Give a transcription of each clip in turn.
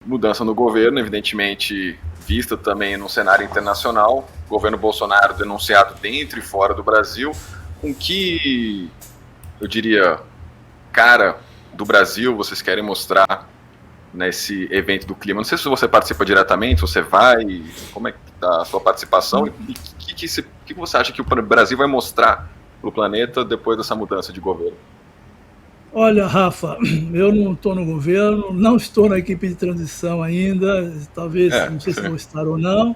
mudança no governo, evidentemente vista também no cenário internacional, governo Bolsonaro denunciado dentro e fora do Brasil, com que, eu diria, cara do Brasil vocês querem mostrar nesse evento do clima? Não sei se você participa diretamente, você vai, como é que está a sua participação e o que você acha que o Brasil vai mostrar para o planeta depois dessa mudança de governo? Olha, Rafa, eu não estou no governo, não estou na equipe de transição ainda, talvez, É, não sei se vou estar ou não.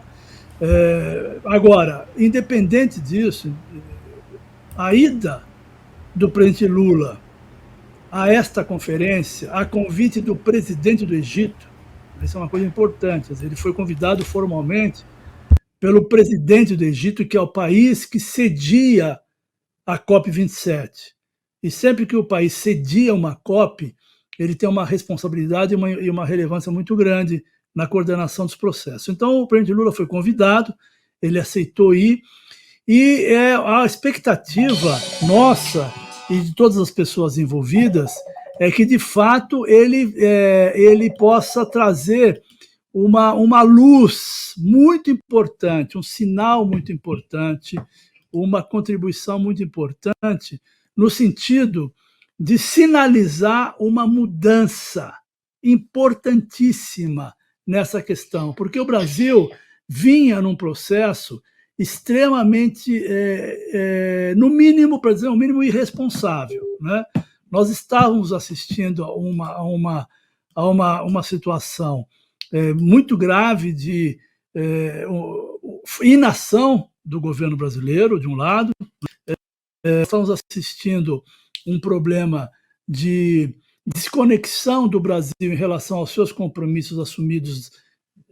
Agora, independente disso, a ida do presidente Lula a esta conferência, a convite do presidente do Egito, isso é uma coisa importante, ele foi convidado formalmente pelo presidente do Egito, que é o país que cedia a COP27. E sempre que o país cedia uma COP, ele tem uma responsabilidade e uma relevância muito grande na coordenação dos processos. Então, o presidente Lula foi convidado, ele aceitou ir, e a expectativa nossa e de todas as pessoas envolvidas é que, de fato, ele possa trazer uma luz muito importante, um sinal muito importante, uma contribuição muito importante no sentido de sinalizar uma mudança importantíssima nessa questão, porque o Brasil vinha num processo extremamente, no mínimo, para dizer o mínimo, irresponsável, né? Nós estávamos assistindo a uma situação muito grave de inação do governo brasileiro, de um lado, estamos assistindo um problema de desconexão do Brasil em relação aos seus compromissos assumidos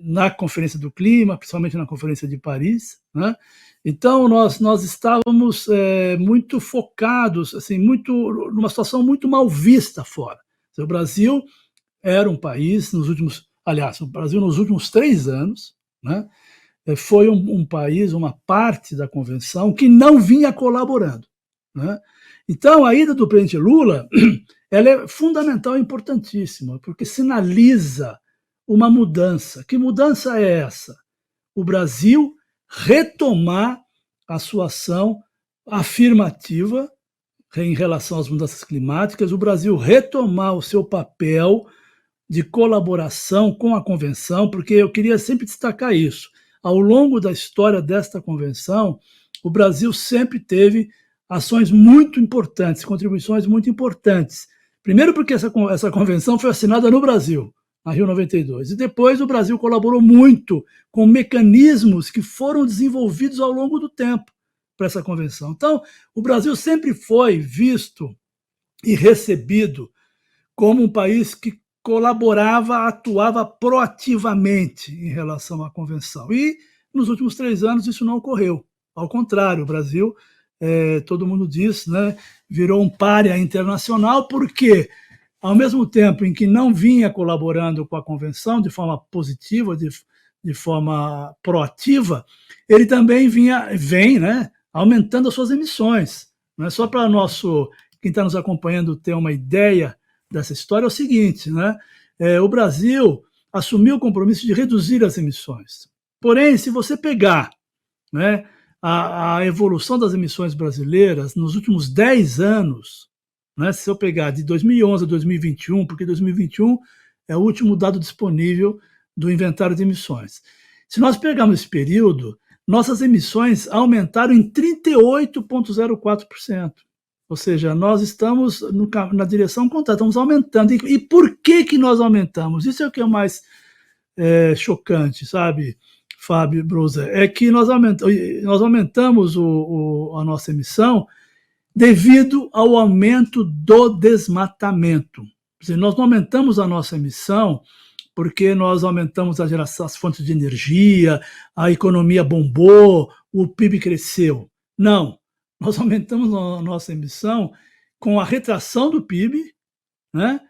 na Conferência do Clima, principalmente na Conferência de Paris, né? Então, nós estávamos muito focados, assim, numa situação muito mal vista fora. O Brasil era um país, o Brasil nos últimos 3 anos, né, foi um país, uma parte da convenção que não vinha colaborando, né? Então, a ida do presidente Lula ela é fundamental e importantíssima, porque sinaliza uma mudança. Que mudança é essa? O Brasil retomar a sua ação afirmativa em relação às mudanças climáticas, o Brasil retomar o seu papel de colaboração com a convenção, porque eu queria sempre destacar isso. Ao longo da história desta convenção, o Brasil sempre teve ações muito importantes, contribuições muito importantes. Primeiro porque essa convenção foi assinada no Brasil, na Rio 92, e depois o Brasil colaborou muito com mecanismos que foram desenvolvidos ao longo do tempo para essa convenção. Então, o Brasil sempre foi visto e recebido como um país que colaborava, atuava proativamente em relação à convenção. E nos últimos 3 anos isso não ocorreu. Ao contrário, o Brasil, todo mundo diz, né, virou um pária internacional, porque ao mesmo tempo em que não vinha colaborando com a convenção de forma positiva, de forma proativa, ele também vem, né, aumentando as suas emissões. Não é só para quem está nos acompanhando ter uma ideia dessa história, é o seguinte, né? O Brasil assumiu o compromisso de reduzir as emissões. Porém, se você pegar, né, a evolução das emissões brasileiras nos últimos 10 anos, né, se eu pegar de 2011 a 2021, porque 2021 é o último dado disponível do inventário de emissões. Se nós pegarmos esse período, nossas emissões aumentaram em 38,04%. Ou seja, nós estamos na direção contrária, estamos aumentando. E por que nós aumentamos? Isso é o que é mais chocante, sabe, Fábio Brusa? É que nós aumentamos a nossa emissão devido ao aumento do desmatamento. Quer dizer, nós não aumentamos a nossa emissão porque nós aumentamos a geração, as fontes de energia, a economia bombou, o PIB cresceu. Não. Nós aumentamos a nossa emissão com a retração do PIB, né,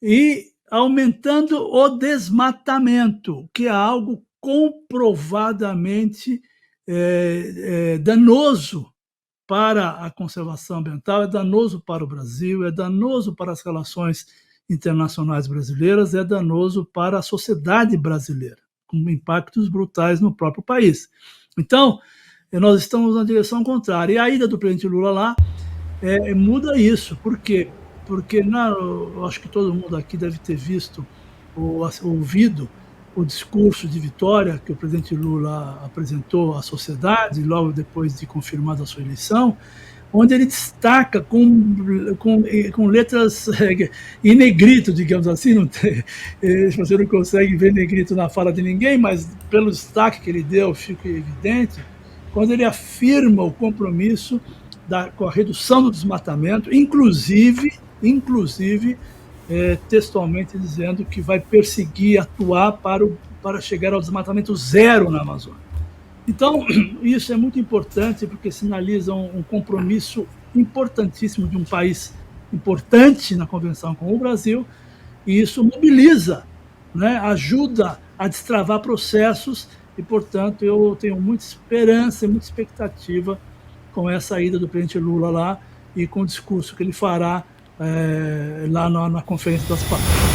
e aumentando o desmatamento, que é algo comprovadamente danoso para a conservação ambiental, é danoso para o Brasil, é danoso para as relações internacionais brasileiras é danoso para a sociedade brasileira, com impactos brutais no próprio país. Então, nós estamos na direção contrária. E a ida do presidente Lula lá muda isso. Por quê? Porque eu acho que todo mundo aqui deve ter visto ou ouvido o discurso de vitória que o presidente Lula apresentou à sociedade logo depois de confirmada a sua eleição, onde ele destaca com letras em negrito, digamos assim, você não consegue ver negrito na fala de ninguém, mas pelo destaque que ele deu fica evidente, quando ele afirma o compromisso com a redução do desmatamento, inclusive textualmente dizendo que vai perseguir, atuar para chegar ao desmatamento zero na Amazônia. Então, isso é muito importante, porque sinaliza um compromisso importantíssimo de um país importante na convenção com o Brasil, e isso mobiliza, né, ajuda a destravar processos, e, portanto, eu tenho muita esperança e muita expectativa com essa ida do presidente Lula lá e com o discurso que ele fará lá na Conferência das Partes.